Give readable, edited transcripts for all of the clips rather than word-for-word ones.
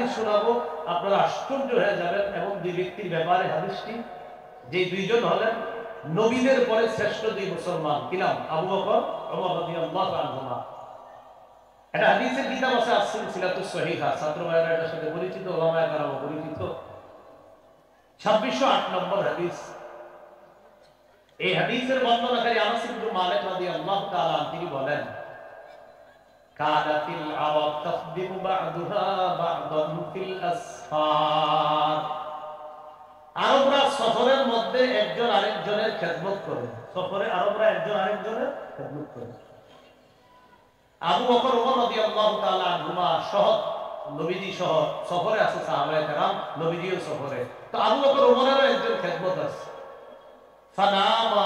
হাদিস শোনাবো, আপনারা আশ্চর্য হয়ে যাবেন। এবং দুই ব্যক্তির ব্যাপারে হাদিসটি, যে দুইজন হলেন নবীদের পরে শ্রেষ্ঠ দুই মুসলমান, কি নাম? আবু বকর, ওমর রাদিয়াল্লাহু আনহুমা। এটা হাদিসের কিতাব আছে আস-সিলসিলাতুস সহিহা, ছাত্র ভাইরা এটার সাথে পরিচিত, ওলামায়ে কেরাম পরিচিত। 2608 নম্বর হাদিস। এই হাদিসের বর্ণনাকারী আনাস ইবনে মালিক রাদিয়াল্লাহু তাআলা তিনি বলেন, কানাতিল আরাব তাখদিমু বা'দুহা বা'দান ফিল আসফার। আরবরা সফরের মধ্যে একজন আরেকজনের খেদমত করে। সফরে আরবরা একজন আরেকজনের খেদমত করে। আবু বকর ওমর রাদিয়াল্লাহু তাআলা আনহুমা সহ, নবীজি সহ সফরে আছে, সাহাবায়ে কেরাম নবীজিও সফরে। তো আবু বকর ওমরেরও একজন খেদমত আছে। ফানামা,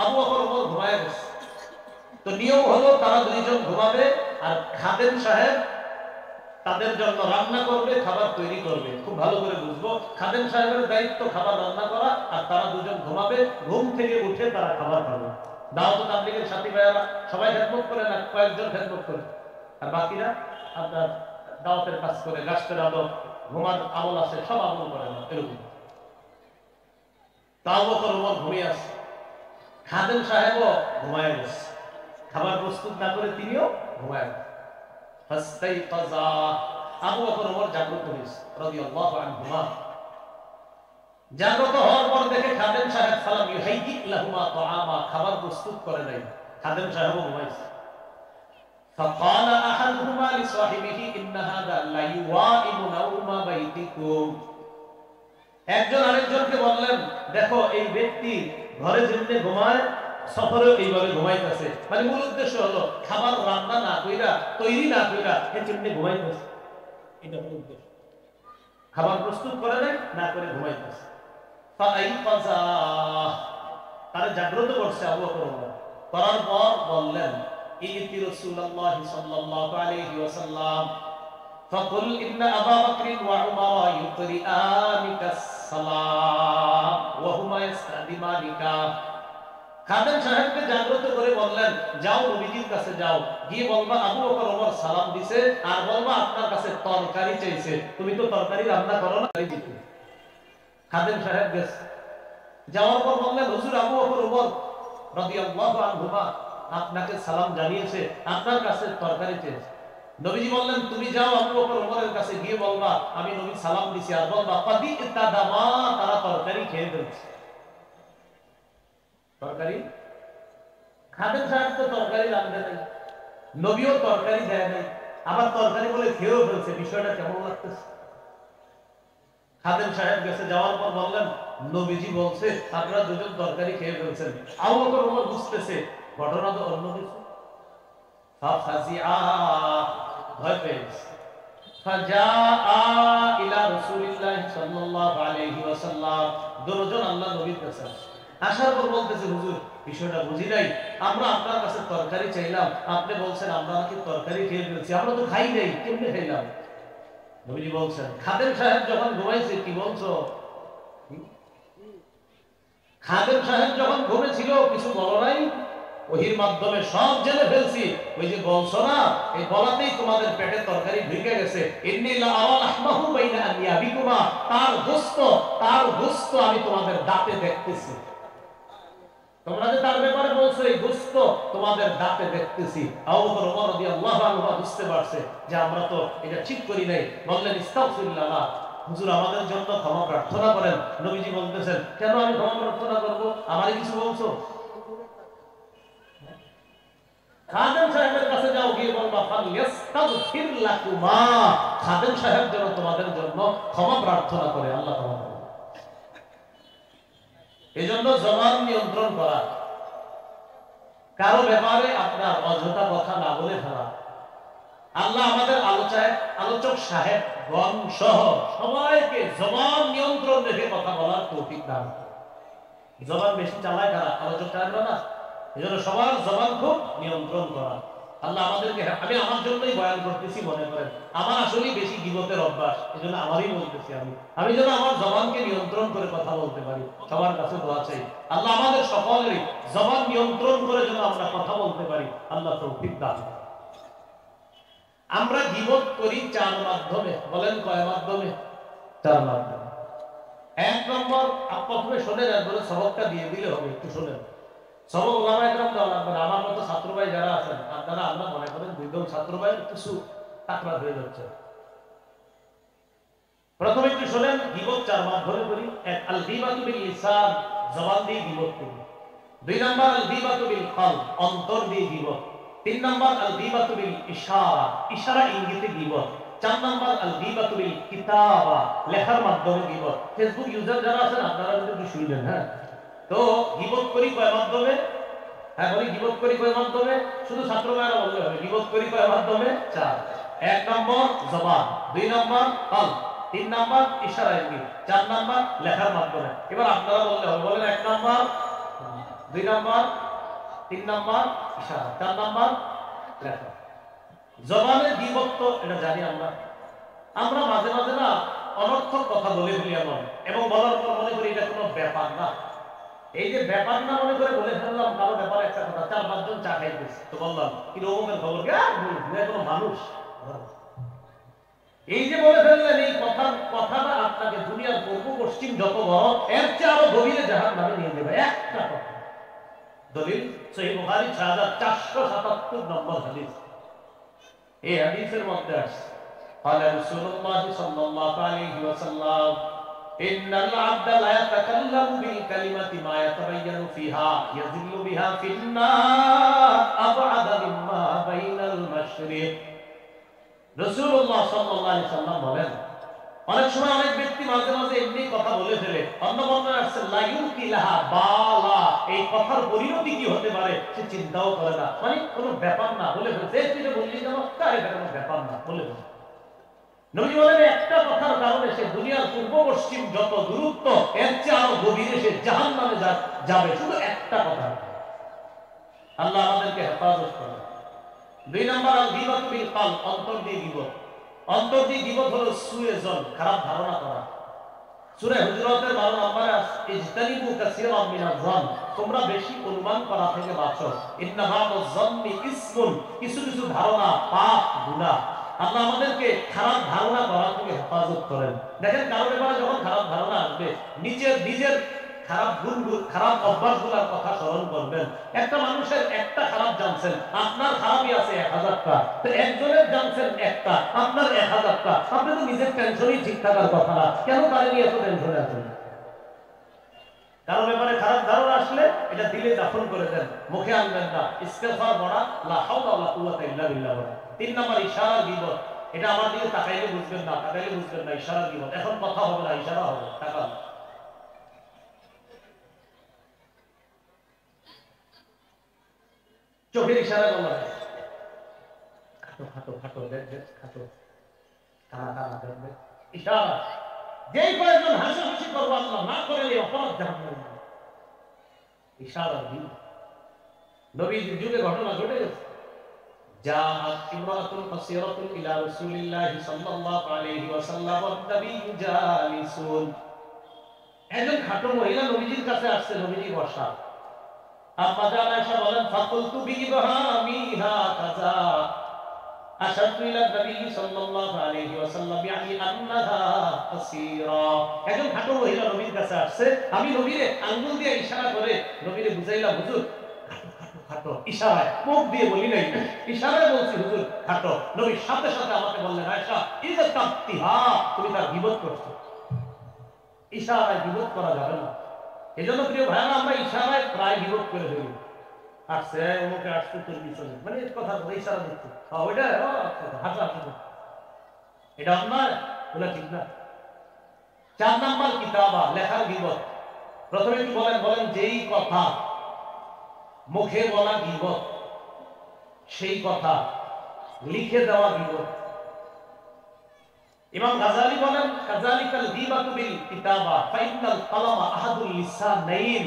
আবু বকর ওমর ঘুমায় গেছে। তো নিয়ম হলো তারা দুইজন ঘুমাবে, আর খাদেম সাহেব তাদের জন্য রান্না করবে, খাবার তৈরি করবে। খুব ভালো করে বুঝবো, খাদেম সাহেবের দায়িত্ব খাবার রান্না করা, আর তারা দুজন ঘুমাবে। ঘুম থেকে উঠে তারা খাবার খাবে। দাওয়াত তাবলীগের সাথী ভাইয়ারা সবাই খেদমত করে না, কয়েকজন খেদমত করে, আর বাকিরা আপনার দাওয়াতের কাজ করে, গাছের আদব, ঘুমার আমল আছে, সব আমল করে না, এরকম। তাও বকর ওমর ঘুমিয়ে আছে, খাদেম সাহেবও ঘুমায় গেছে। খাবার প্রস্তুত না করে তিনিও ঘুমায় গেছে। ফাস্তাইকাযা, আবু বকর ওমর জাগ্রত হয়েছে রাদিয়াল্লাহু আনহুমা। জাগ্রত হওয়ার পর দেখে খাদেম সাহেব ফালাম ইউহাইয়ি লাহুমা তাআমা, খাবার প্রস্তুত করে নাই। খাদেম সাহেবও ঘুমাইছে। ফাকালা আহাদুহুমা লিসাহিবিহি ইন্না হাযা লা ইউওয়াইমু নাওমা বাইতিকুম। একজন আরেকজনকে বললেন, দেখো এই ব্যক্তি ঘরে যেমনি ঘুমায়, সফরেও এইভাবে ঘুমাইতেছে। মানে মূল উদ্দেশ্য হলো খাবার রান্না না কইরা, তৈরি না কইরা এ যেমনি ঘুমাইতেছে, এটা হলো উদ্দেশ্য। খাবার প্রস্তুত করে নাই, না করে ঘুমাইতেছে। ফাআইকাযা, তারা জাগ্রত করছে আবু বকর ওমর। করার পর বললেন, ইতি রাসূলুল্লাহ সাল্লাল্লাহু আলাইহি ওয়াসাল্লাম ফাকুল ইন্না আবা বকর ওয়া উমর ইউকরিআনিকাস সালাম ওয়া হুমা ইস্তাদিমানিকা। খাদেম সাহেবকে জাগ্রত করে বললেন, যাও নবীজির কাছে যাও, গিয়ে বলবা আবু বকর ওমর সালাম দিছে, আর বলবা আপনার কাছে তরকারি চাইছে, তুমি তো তরকারি রান্না করো না। খাদেম সাহেব গেছে, যাওয়ার পর বললেন, হুজুর আবু বকর ওমর রাদিয়াল্লাহু আনহুমা আপনাকে সালাম জানিয়েছে, আপনার কাছে তরকারি চেয়েছে। নবীজি বললেন, তুমি যাও আবু বকর ওমরের কাছে, গিয়ে বলবা আমি নবী সালাম দিছি, আর বলবা কাদি ইতাদামা, তারা তরকারি খেয়ে ফেলছে। তরকারি, খাদেম সাহেব তো তরকারি রাঁধে নাই, নবীও তরকারি দেয় নাই, আবার তরকারি বলে খেয়েও ফেলছে। বিষয়টা কেমন লাগতেছে? খাদেম সাহেব গেছে, যাওয়ার পর বললেন, নবীজি বলছে আপনারা দুজন তরকারি খেয়ে ফেলছেন। আবু বকর ওমর বুঝতেছে ঘটনা তো অন্য কিছু। ফাফাজিআ, ভয় পেয়েছে। ফাজাআ ইলা রাসূলিল্লাহ সাল্লাল্লাহু আলাইহি ওয়াসাল্লাম, দুজন আল্লাহর নবীর কাছে আসার পর বলতেছে, হুজুর বিষয়টা বুঝি নাই, আমরা আপনার কাছে তরকারি চাইলাম, আপনি বলছেন আমরা নাকি তরকারি খেয়ে ফেলছি, আমরা তো খাই নাই, কেমনে খাইলাম? নবীজি বলছেন, খাদেম সাহেব যখন ঘুমাইছে, কি বলছো? খাদেম সাহেব যখন ঘুমেছিল কিছু বলো নাই, ওহির মাধ্যমে সব জেনে ফেলছি। ওই যে বলছো না, এই বলাতেই তোমাদের পেটে তরকারি ঢুকে গেছে। ইন্নী লা আরা লাহমাহু বাইনা আনিয়াবিকুমা, তার গোশত আমি তোমাদের দাঁতে দেখতেছি। তোমরা যে তার ব্যাপারে বলছো এই গোশত তোমাদের দাঁতে দেখতেছি। আবু বকর ওমর রাদিয়াল্লাহু আনহু বুঝতে পারছে যে আমরা তো এটা ঠিক করি নাই। বললেন, ইস্তাগফিরুল্লাহ, হুজুর আমাদের জন্য ক্ষমা প্রার্থনা করেন। নবীজি বলতেছেন, কেন আমি ক্ষমা প্রার্থনা করব? আমারই কিছু বলছো? খাদেম সাহেবের কাছে যাও, গিয়ে বলবা ফালইস্তাগফির লাকুমা, খাদেম সাহেব যেন তোমাদের জন্য ক্ষমা প্রার্থনা করে, আল্লাহ ক্ষমা করে। এজন্য জবান নিয়ন্ত্রণ করা, কারো ব্যাপারে আপনার অযথা কথা না বলে ফেলা। আল্লাহ আমাদের আলোচক সাহেব গণ সহ সবাইকে জবান নিয়ন্ত্রণ রেখে কথা বলার তৌফিক দান করেন। জবান বেশি চালায় কারা? আলোচক সাহেবরা না। এজন্য সবার জবান খুব নিয়ন্ত্রণ করা। আল্লাহ আমাদেরকে, আমি আমার জন্যই বয়ান করতেছি মনে করেন, আমার আসলেই বেশি গীবতের অভ্যাস, এজন্য আমারই বলতেছি। আমি যেন আমার জবানকে নিয়ন্ত্রণ করে কথা বলতে পারি, সবার কাছে দোয়া চাই। আল্লাহ আমাদের সকলেরই জবান নিয়ন্ত্রণ করে যেন আমরা কথা বলতে পারি, আল্লাহ তৌফিক দান। আমরা গীবত করি চার মাধ্যমে। বলেন কয় মাধ্যমে? চার মাধ্যমে। এক নম্বর, প্রথমে শোনেন, একবারে সবকটা দিয়ে দিলে হবে, একটু শোনেন। সবক ওলামা একরাম দেওয়া লাগবে না। আমার মতো ছাত্র ভাই যারা আছেন আপনারা, আমরা মনে করেন দুইজন ছাত্র ভাই কিছু টাকরা হয়ে যাচ্ছে। প্রথমে একটু শোনেন, গীবত চার মাধ্যমে করি। এক, আল গীবাতু বিল লিসান, জবান দিয়ে গীবত করি। দুই নম্বর, আল গীবাতু বিল কলব, অন্তর দিয়ে গীবত। তিন নম্বর, আল গীবাতু বিল ইশারা, ইশারা ইঙ্গিতে গীবত। চার নম্বর, আল গীবাতু বিল কিতাবা, লেখার মাধ্যমে গীবত। ফেসবুক ইউজার যারা আছেন আপনারা কিন্তু শুনলেন। হ্যাঁ, তো গীবত করি কয় মাধ্যমে? হ্যাঁ বলি, গীবত করি কয় মাধ্যমে? শুধু ছাত্র ভাইরা বললে হবে। গীবত করি কয় মাধ্যমে? চার। এক নম্বর জবান, দুই নম্বর কলব, তিন নম্বর ইশারা ইঙ্গিত, চার নম্বর লেখার মাধ্যমে। এবার আপনারা বললে হবে। বলেন, এক নম্বর, দুই নম্বর, তিন নম্বর ইশারা, চার নম্বর লেখা। জবানের গীবত তো এটা জানি আমরা। আমরা মাঝে মাঝে না অনর্থক কথা বলে ফেলি এমন, এবং বলার পর মনে করি এটা কোনো ব্যাপার না। এই যে ব্যাপার না মনে করে বলে ফেললাম কারো ব্যাপারে একটা কথা, চার পাঁচজন চা খাইতেছে, তো বললাম কি রকমের খবর, কোনো মানুষ। এই যে বলে ফেললেন, এই কথাটা আপনাকে দুনিয়ার পূর্ব পশ্চিম যত বড়, এর চেয়ে আরো গভীরে জাহান্নামে নিয়ে যাবে। একটা কথা। দলিল সহিহ বুখারী 6477 নম্বর হাদিস। এই হাদিসের মধ্যে আছে, قال رسول الله صلى الله عليه وسلم إن العبد لا يتكلم بالكلمة ما يتبين فيها يذل بها في النار أبعد مما بين المشرق। রাসূলুল্লাহ সাল্লাল্লাহু আলাইহি ওয়াসাল্লাম বলেন, অনেক সময় অনেক ব্যক্তি মাঝে মাঝে এমনি কথা বলে ফেলে, অন্য বর্ণনায় আসছে লা ইউকি লাহা বালা, এই কথার পরিণতি কি হতে পারে সে চিন্তাও করে না, মানে কোনো ব্যাপার না বলে ফেলছে। তুই যে বললি যেন তাই, এটা কোনো ব্যাপার না বলে ফেলছে। নবী বলেন, একটা কথার কারণে সে দুনিয়ার পূর্ব পশ্চিম যত দূরত্ব, এর চেয়ে আরো গভীরে সে জাহান্নামে যাবে, শুধু একটা কথা। আল্লাহ আমাদেরকে হেফাজত করে। দুই নম্বর, আল গীবাতু বিল কলব, অন্তর দিয়ে গীবত। অন্তর দিয়ে গীবত হলো সুয়েজন, খারাপ ধারণা করা। সূরা হুজুরাতের 12 নম্বরে আছে, ইজতানিবু কাসীরাম মিনাজ যান, তোমরা বেশি অনুমান করা থেকে বাঁচো। ইন্না বা'দাজ যান্নি ইসমুন, কিছু কিছু ধারণা পাপ, গুনাহ। আল্লাহ আমাদেরকে খারাপ ধারণা করা থেকে হেফাজত করেন। দেখেন, কারো ব্যাপারে যখন খারাপ ধারণা আসবে, নিজের খারাপ অভ্যাসগুলোর কথা স্মরণ করবেন। একটা মানুষের একটা খারাপ জানছেন, আপনার খারাপই আছে 1000টা, তো একজনের জানছেন একটা, আপনার 1000টা। আপনি তো নিজের টেনশনই ঠিক থাকার কথা না, কেন তারে নিয়ে এত টেনশনে আছেন? কারো ব্যাপারে খারাপ ধারণা আসলে এটা দিলে দাফন করে দেন, মুখে আনবেন না। ইস্তেগফার পড়া, লা হাওলা ওয়ালা কুওয়াতা ইল্লা বিল্লাহ পড়া। তিন নম্বর, ইশারা গীবত। এটা আমার দিকে তাকাইলে বুঝবেন না, তাকাইলে বুঝবেন না, ইশারা গীবত। এখন কথা হবে না, ইশারা হবে, তাকান। চোখের ইশারা বলা হয়, খাটো খাটো খাটো, দেখ দেখ, খাটো টানা টানা, দেখ দেখ, ইশারা। যেই কয়েকজন হাসাহাসি করবো আল্লাহ না করে এই অপরাধ জাহান্নামে, ইশারা দিন। নবীর যুগে ঘটনা ঘটে গেছে। জাআত ইমরাতুন কাসীরাতুন ইলা রাসূলিল্লাহি সাল্লাল্লাহু আলাইহি ওয়াসাল্লাম ওয়ান নাবিয়্যু জালিসুন। একজন খাটো মহিলা নবীজির কাছে আসছে, নবীজি বসা। আম্মা জান আয়েশা বলেন, ফাকুলতু বিইবহামিহা কাযা আশারতু ইলা নবী সাল্লাল্লাহু আলাইহি ওয়াসাল্লাম ইয়ানি আন্নাহা কাসীরা। একজন খাটো মহিলা নবীর কাছে আসছে, আমি নবীরে আঙ্গুল দিয়ে ইশারা করে নবীরে বুঝাইলাম, হুজুর খাটো, ইশারায়, মুখ দিয়ে বলি নাই, ইশারায় বলছি হুজুর খাটো। নবীর সাথে সাথে আমাকে বললেন, আয়েশা ইযা তাবতিহা, তুমি তার গীবত করছো। ইশারায় গীবত করা যাবে না। এজন্য প্রিয় ভাইরা, আমরা ইশারায় প্রায় গীবত করে ফেলি। আসছে ওকে, আসছে তোর পিছনে, মানে কথা ইশারা দিচ্ছে, ওইটা হাসা হাসা, এটা অন্যায়, বলে ঠিক না। চার নাম্বার, কিতাবা, লেখার গীবত। প্রথমে কি বলেন যেই কথা মুখে বলা গীবত, সেই কথা লিখে দেওয়া গীবত। ইমাম গাযালি বলেন, কাযালিকাল গীবাতু বিল কিতাবা ফাইনাল কালামা আহাদুল লিসানাইন,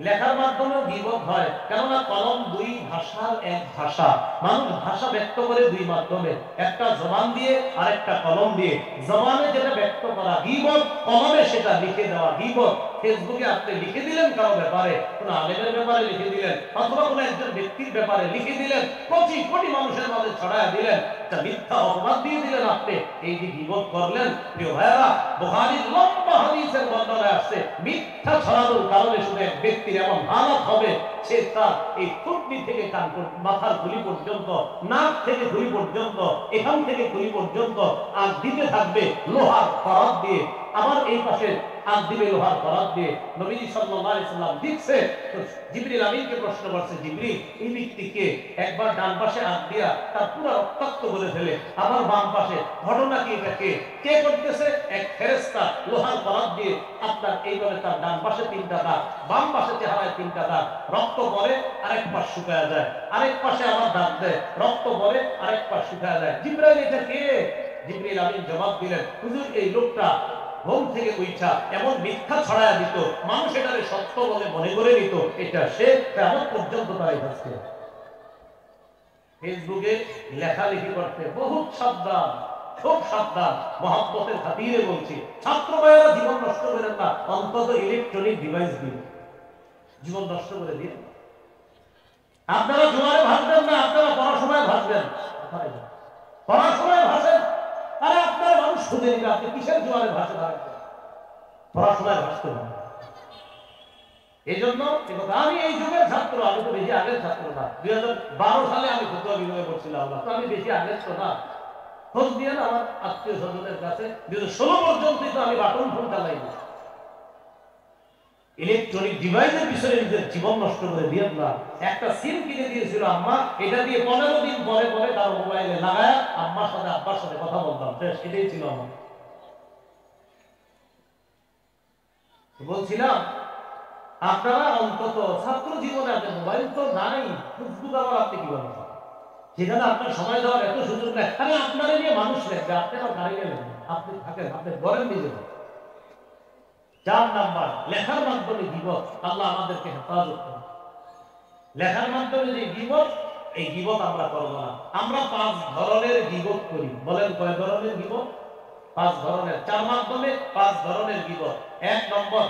লেখার মাধ্যমেও গীবত হয়, কেননা কলম দুই ভাষার এক ভাষা। মানুষ ভাষা ব্যক্ত করে দুই মাধ্যমে, একটা জবান দিয়ে আর একটা কলম দিয়ে। জবানে যেটা ব্যক্ত করা গীবত, কলমে সেটা লিখে দেওয়া গীবত। ফেসবুকে আপনি লিখে দিলেন কারো ব্যাপারে, কোন আলেমের ব্যাপারে লিখে দিলেন, অথবা কোন একজন ব্যক্তির ব্যাপারে লিখে দিলেন, কোটি কোটি মানুষের মাঝে ছড়ায়া দিলেন, একটা মিথ্যা অপবাদ দিয়ে দিলেন আপনি, এই যে গীবত করলেন, প্রিয় ভাইরা, বুখারীর লম্বা হাদিসের বর্ণনায় আসছে মিথ্যা ছড়ানোর কারণে শুধু এক ব্যক্তির এমন হালাত হবে, সে তার এই থুতনি থেকে কান মাথার খুলি পর্যন্ত, নাক থেকে খুলি পর্যন্ত, এখান থেকে খুলি পর্যন্ত আর দিতে থাকবে লোহার ফরাত দিয়ে, আবার এই পাশে আর দিবে লোহার ফরাত দিয়ে। নবীজি সাল্লাল্লাহু আলাইহি সাল্লাম দেখছে, তো জিবরিল আমিনকে প্রশ্ন করছে, জিবরিল এই ব্যক্তিকে একবার ডান পাশে হাত দিয়া তার পুরো রক্তাক্ত করে ফেলে, আবার বাম পাশে, ঘটনা কি এটাকে কে করতেছে? এক ফেরেশতা লোহার ফরাত দিয়ে আপনার এইভাবে তার ডান পাশে 3টা দাগ, বাম পাশে চেহারায় 3টা দাগ, রক্ত পড়ে আরেক পাশ শুকায় যায়, আরেক পাশে আবার দাগ দেয়, রক্ত পড়ে আরেক পাশ শুকায় যায়। জিবরাইল এটা কে? জিবরিল আমিন জবাব দিলেন, হুজুর এই লোকটা ঘুম থেকে উঠা এমন মিথ্যা ছড়ায়া দিত, মানুষ এটারে সত্য বলে মনে করে নিত, এটা সে কেমন পর্যন্ত তারাই হচ্ছে। ফেসবুকে লেখালেখি করতে বহুত সাবধান, খুব সাবধান, মহব্বতের খাতিরে বলছি, ছাত্র ভাইয়েরা জীবন নষ্ট করেন না, অন্তত ইলেকট্রনিক ডিভাইস দিয়ে জীবন নষ্ট করে দিন। আপনারা জোয়ারে ভাসবেন না, আপনারা পড়াশোনায় ভাসবেন, পড়াশোনায় ভাসেন। আরে আপনার মানুষ খুঁজে নিবে, আপনি কিসের জোয়ারে ভাসে থাকবেন? পড়াশোনায় ভাসতে হবে। এই জন্য আমি এই যুগের ছাত্র, আমি তো বেশি আগের ছাত্র না, 2012 সালে আমি ফতোয়া বিভাগে পড়ছিলাম, তো আমি বেশি আগের তো না। খোঁজ দিয়ে না আমার আত্মীয় স্বজনের কাছে 2016 পর্যন্ত তো আমি বাটন ফোন চালাইনি। ইলেকট্রনিক ডিভাইসের পিছনে নিজের জীবন নষ্ট করে দিয়ে না। একটা সিম কিনে দিয়েছিল আম্মা, এটা দিয়ে 15 দিন পরে পরে তার মোবাইলে লাগায় আম্মার সাথে আব্বার সাথে কথা বলতাম, এটাই ছিল আমার। বলছিলাম আপনারা অন্তত ছাত্র জীবনে আপনার মোবাইল তো নাই, ফেসবুক আবার আপনি কি বলেন, সেখানে আপনার সময় দেওয়ার এত সুযোগ নেই। আরে আপনারা নিয়ে মানুষ লেখবে, আপনারা গাড়ি নেবেন, আপনি থাকেন, আপনি গড়েন নিজে। 4 নাম্বার, লেখার মাধ্যমে গীবত, আল্লাহ আমাদেরকে হেফাজত করুন। লেখার মাধ্যমে যে গীবত, এই গীবত আমরা করব না। আমরা 5 ধরনের গীবত করি, বলেন কয় ধরনের গীবত? 5 ধরনের। 4 মাধ্যমে 5 ধরনের গীবত। 1 নম্বর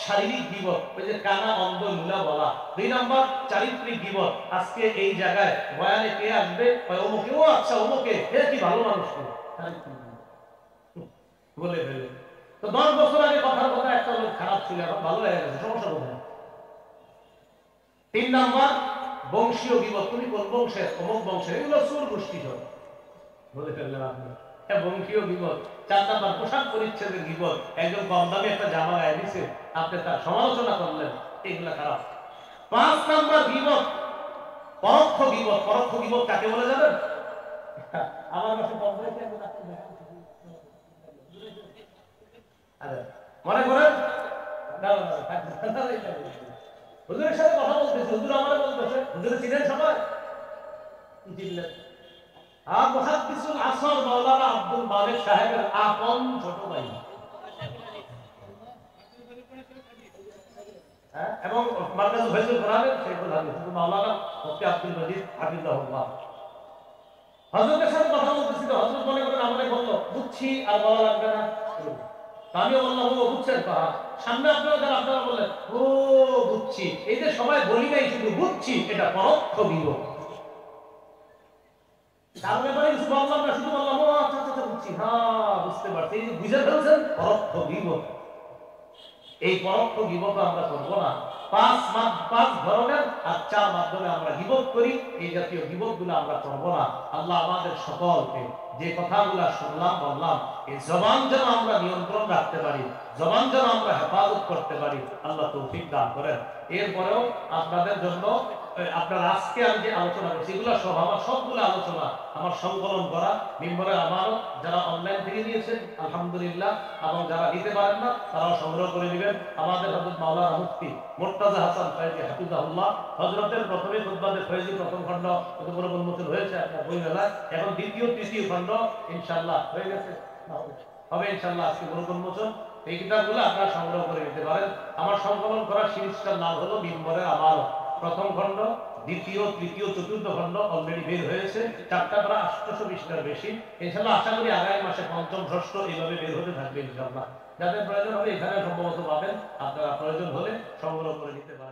শারীরিক গীবত, ওই যে কানা অন্ধ লুলা বলা। 2 নম্বর চারিত্রিক গীবত, আজকে এই জায়গায় বয়ানে কে আসবে, অমুকে, ও আচ্ছা অমুকে, হে কি ভালো মানুষ বলে ফেলে। তো 10 বছর আগে কথার কথা একটা লোক খারাপ ছিল, এখন ভালো হয়ে গেছে, সমস্যা কোথায়? 3 নাম্বার বংশীয় গীবত, তুমি কোন বংশের, অমুক বংশের, এগুলো চোর গোষ্ঠী সব বলে ফেললেন আপনি, বংশীয় গীবত। 4 নাম্বার পোশাক পরিচ্ছদের গীবত, একজন কম দামে একটা জামা গায়ে দিছে, আপনি তার সমালোচনা করলেন, এগুলা খারাপ। 5 নাম্বার গীবত পরোক্ষ গীবত। পরোক্ষ গীবত কাকে বলে যাবেন? আমার কাছে মনে করেন হুজুরের সাথে কথা বলতেছে, হুজুর আমার বলতেছে, হুজুরের চিনেন সবাই? চিনলেন? মুহাদ্দিসুল আসর মাওলানা আব্দুল মালিক সাহেবের আপন ছোট ভাই, এবং মারকাজুল ফাইজুল কোরআনের শেখুল হাদিস মাওলানা মুফতি আব্দুল মজিদ হাফিজাহুল্লাহ। হযরতের সাথে কথা বলতেছি, তো হযরত মনে করেন আমাকে বললো বুঝছি আর বলা লাগবে না, আমিও বললাম ও বুঝছেন কাহা, সামনে আপনারা যারা আপনারা বললেন ও বুঝছি, এই যে সবাই বলি নাই শুধু বুঝছি, এটা পরোক্ষ গীবত। তার ব্যাপারে কিছু বললাম না, শুধু বললাম ও আচ্ছা আচ্ছা বুঝছি, হ্যাঁ বুঝতে পারছি, এই যে বুঝে ফেলছেন, পরোক্ষ গীবত। এই পরোক্ষ গীবত আমরা করবো না। 5 ধরনের, আর 4 মাধ্যমে আমরা গীবত করি, এই জাতীয় গীবত গুলো আমরা করবো না। আল্লাহ আমাদের সকলকে যে কথাগুলো শুনলাম বললাম, এই জবান যেন আমরা নিয়ন্ত্রণ রাখতে পারি, জবান যেন আমরা হেফাজত করতে পারি, আল্লাহ তৌফিক দান করেন। এরপরেও আপনাদের জন্য আপনার আজকে আমি যে আলোচনা করছি, এগুলো সব আমার সবগুলো আলোচনা আমার সংকলন করা, মিম্বরের আমানত যারা অনলাইন থেকে নিয়েছেন আলহামদুলিল্লাহ, এবং যারা নিতে পারেন না তারাও সংগ্রহ করে নেবেন। আমাদের হযরত মাওলানা মুফতি মুর্তাজা হাসান ফয়েজী হাফিজাহুল্লাহ, হযরতের প্রথমে খুতবাতে ফয়েজী প্রথম খণ্ড পুরো উন্মোচন হয়েছে আপনার বই মেলায়, এখন দ্বিতীয় তৃতীয় খণ্ড ইনশাআল্লাহ হয়ে গেছে, হবে ইনশাআল্লাহ আজকে পুরো উন্মোচন। এই কিতাবগুলো আপনারা সংগ্রহ করে নিতে পারেন। আমার সংকলন করা সিরিজটার নাম হলো মিম্বরের আমানত। প্রথম খণ্ড, দ্বিতীয়, তৃতীয়, চতুর্থ খণ্ড অলরেডি বের হয়েছে, 4টা প্রায় 820টার বেশি। ইনশাআল্লাহ আশা করি আগামী মাসে 5ম, 6ষ্ঠ এইভাবে বের হতে থাকবে ইনশাআল্লাহ। যাদের প্রয়োজন হবে এখানে সম্ভবত পাবেন, আপনারা প্রয়োজন হলে সংগ্রহ করে নিতে পারেন।